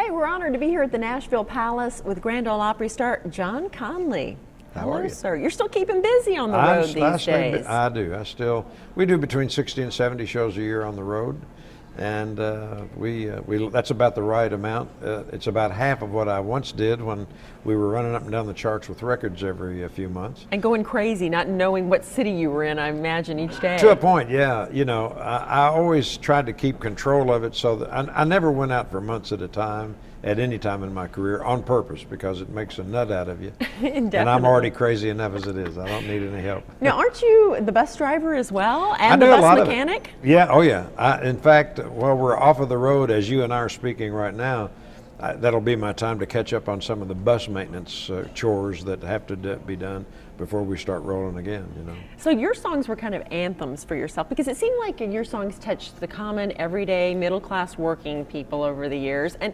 Hey, we're honored to be here at the Nashville Palace with Grand Ole Opry star John Conlee. How are you? Sir. You're still keeping busy on the road these days. I do. We do between 60 and 70 shows a year on the road, and that's about the right amount. It's about half of what I once did when we were running up and down the charts with records every few months. And going crazy, not knowing what city you were in, I imagine, each day. To a point, yeah. You know, I always tried to keep control of it, so that I never went out for months at a time at any time in my career on purpose, because it makes a nut out of you. And I'm already crazy enough as it is. I don't need any help. Now, aren't you the bus driver as well, and the bus mechanic? Yeah, oh yeah. In fact, while we're off of the road, as you and I are speaking right now, that'll be my time to catch up on some of the bus maintenance chores that have to be done before we start rolling again, you know. So your songs were kind of anthems for yourself, because it seemed like your songs touched the common, everyday, middle-class working people over the years. And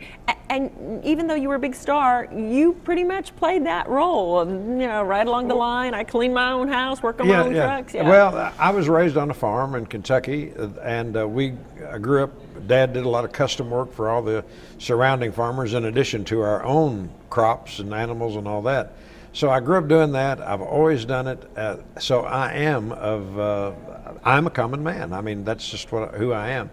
even though you were a big star, you pretty much played that role, you know, right along the line. I clean my own house, work on my own trucks. Yeah. Well, I was raised on a farm in Kentucky, and I grew up. Dad did a lot of custom work for all the surrounding farmers, in addition to our own crops and animals and all that. So I grew up doing that. I've always done it. So I'm a common man. I mean, that's just who I am.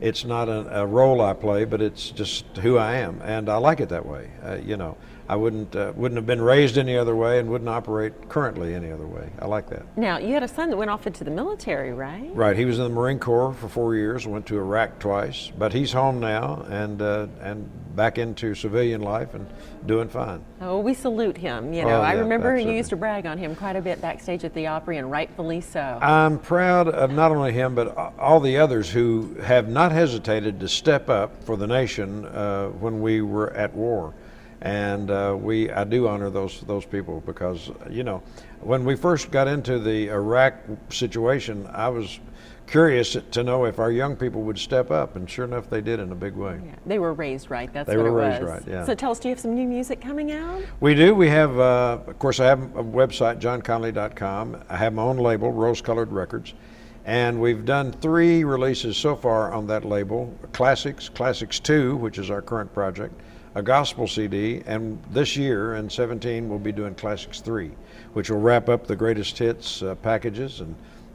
It's not a role I play, but it's just who I am, and I like it that way. You know, I wouldn't have been raised any other way, and wouldn't operate currently any other way. I like that. Now, you had a son that went off into the military, right? Right. He was in the Marine Corps for 4 years, went to Iraq twice, but he's home now and back into civilian life and doing fine. Oh, we salute him. You know, I remember absolutely. You used to brag on him quite a bit backstage at the Opry, and rightfully so. I'm proud of not only him, but all the others who have not hesitated to step up for the nation when we were at war. And I do honor those people, because, you know, when we first got into the Iraq situation, I was curious to know if our young people would step up, and sure enough, they did in a big way. Yeah, they were raised right. That's what it was. They were raised right, yeah. So tell us, do you have some new music coming out? We do. We have, of course, I have a website, johnconlee.com. I have my own label, Rose Colored Records. And we've done 3 releases so far on that label: Classics 2, which is our current project, a gospel CD, and this year in 17 we'll be doing Classics 3, which will wrap up the greatest hits packages,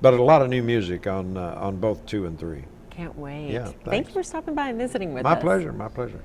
but a lot of new music on both 2 and 3. Can't wait. Yeah, thank you for stopping by and visiting with us. My pleasure.